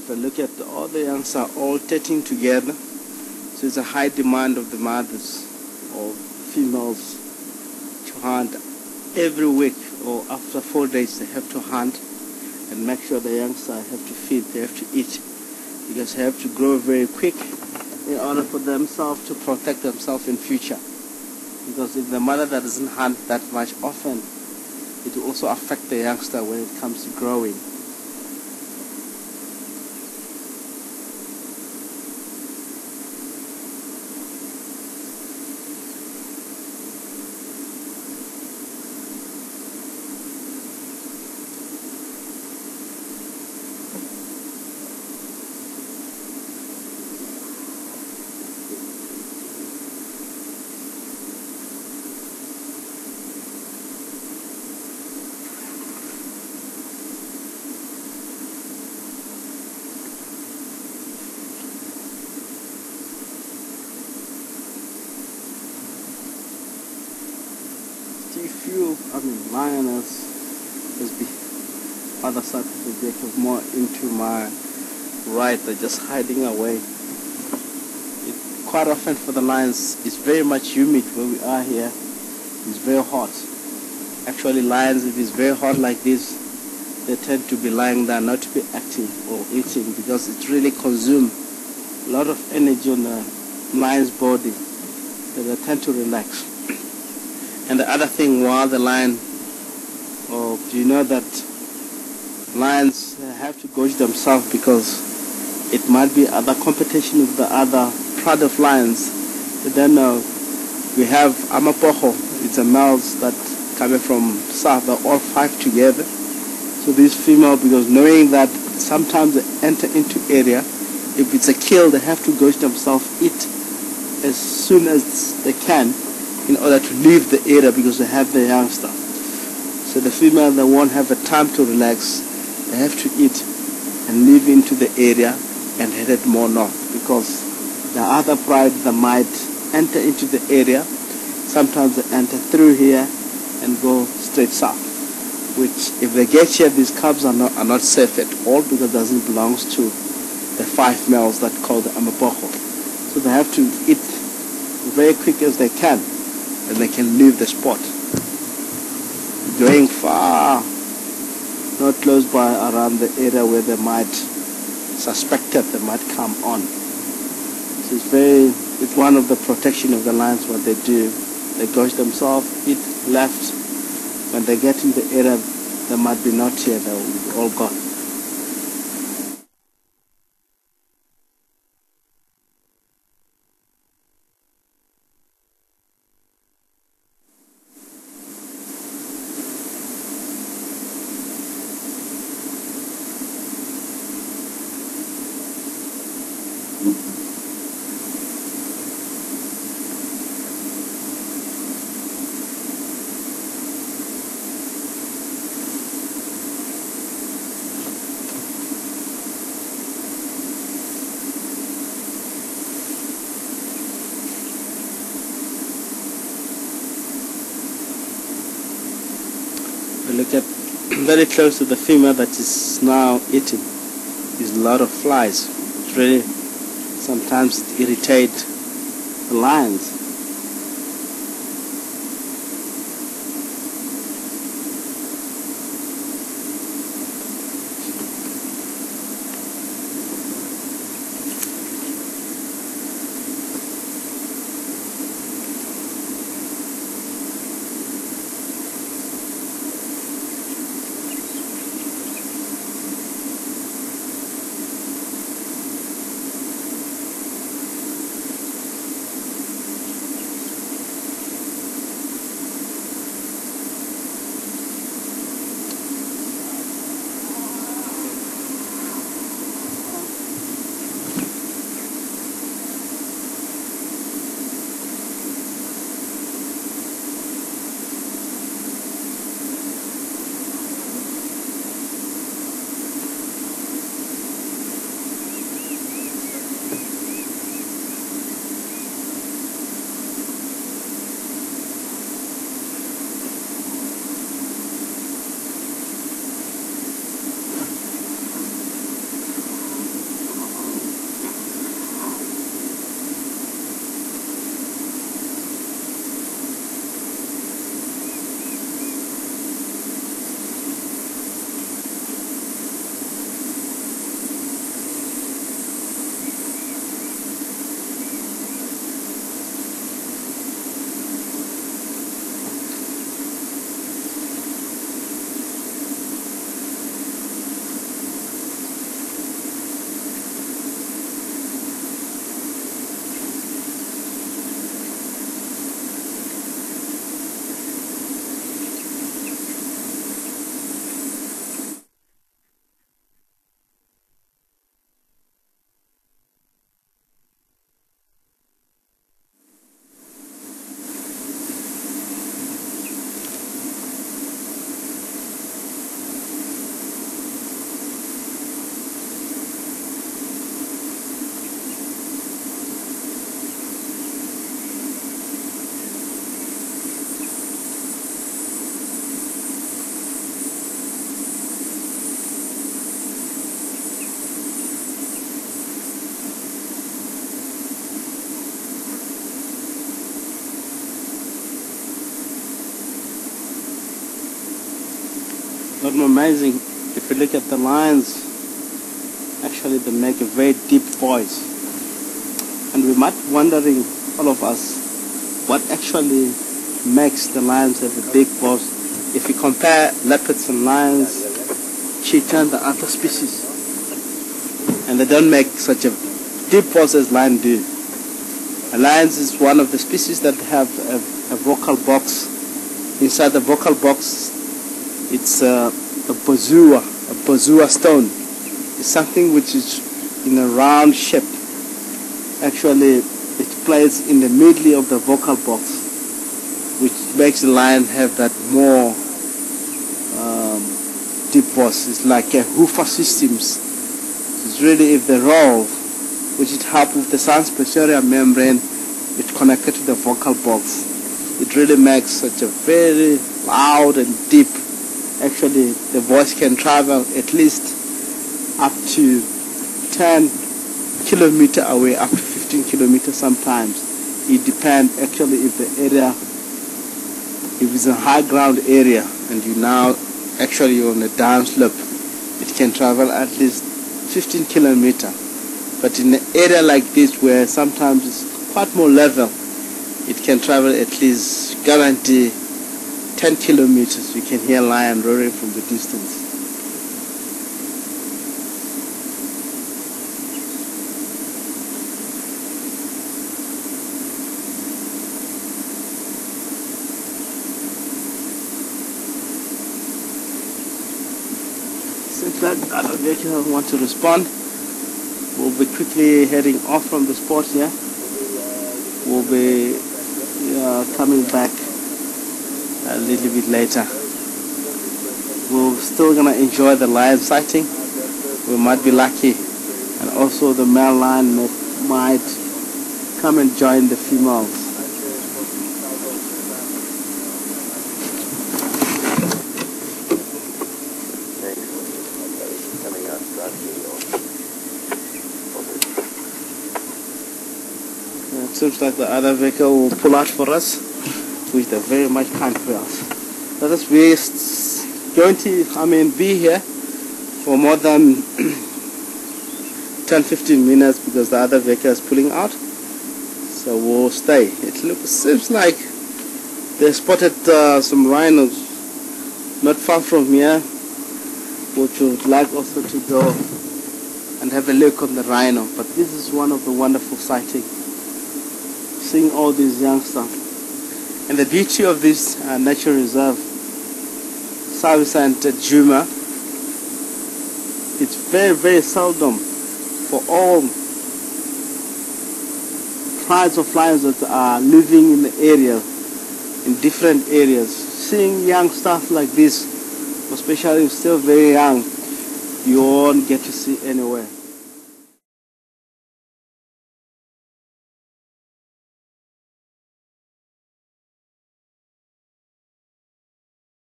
But look at all the youngs are all tetting together. So it's a high demand of the mothers or females to hunt every week, or after 4 days they have to hunt and make sure the youngsters have to feed, they have to eat, because they have to grow very quick in order for themselves to protect themselves in future. Because if the mother that doesn't hunt that much often, it will also affect the youngster when it comes to growing. Lioness is the other side of the vehicle, more into my right. They're just hiding away. Quite often for the lions, it's very much humid where we are here. It's very hot. Actually, lions, if it's very hot like this, they tend to be lying there, not to be active or eating, because it really consumes a lot of energy on the lion's body. So they tend to relax. And the other thing, while the lion, do you know that lions have to gorge themselves because it might be other competition with the other pride of lions. But then we have Amapocho. It's a males that coming from south. They're all 5 together. So these female, because knowing that sometimes they enter into area, if it's a kill, they have to gorge themselves, eat as soon as they can, in order to leave the area, because they have the youngster. So the female, they won't have a time to relax. They have to eat and leave into the area and headed more north, because the other pride that might enter into the area, sometimes they enter through here and go straight south, which if they get here, these cubs are not safe at all, because it doesn't belong to the 5 males that call the Amapocho. So they have to eat very quick as they can, and they can leave the spot. Going far, not close by, around the area where they might suspected they might come on. So it's one of the protection of the lions. What they do, they gorge themselves, eat left. When they get in the area, they might be not here, they will be all gone. Look at very close to the female that is now eating. There's a lot of flies. It really sometimes irritate the lions. Not amazing, if you look at the lions, actually they make a very deep voice. And we might be wondering, all of us, what actually makes the lions have a big voice. If you compare leopards and lions, cheetah and the other species, and they don't make such a deep voice as lions do. Lions is one of the species that have a vocal box. Inside the vocal box, it's a bozua stone. It's something which is in a round shape. Actually, it plays in the middle of the vocal box, which makes the lion have that more deep voice. It's like a hoofer systems. It's really, if they roll, which it helps with the transposterior membrane, it's connected to the vocal box. It really makes such a very loud and deep. Actually, the voice can travel at least up to 10 kilometers away, up to 15 kilometers sometimes. It depends actually if the area, if it's a high ground area and you now actually you're on a down slope, it can travel at least 15 kilometers. But in an area like this where sometimes it's quite more level, it can travel at least, guarantee, 10 kilometers. You can hear lion roaring from the distance. Seems like other vehicles want to respond. We'll be quickly heading off from the spot here. We'll be coming back a little bit later. We're still gonna enjoy the lion sighting. We might be lucky, and also the male lion might come and join the females. It seems like the other vehicle will pull out for us, which they're very much kind for us. Let us be going to, be here for more than 10-15 minutes because the other vehicle is pulling out. So we'll stay. It seems like they spotted some rhinos not far from here, which would like also to go and have a look on the rhino. But this is one of the wonderful sightings. Seeing all these young stuff. And the beauty of this nature reserve, South and Nkuhuma, it's very, very seldom for all tribes of lions that are living in the area, in different areas. Seeing young stuff like this, especially if still very young, you won't get to see anywhere.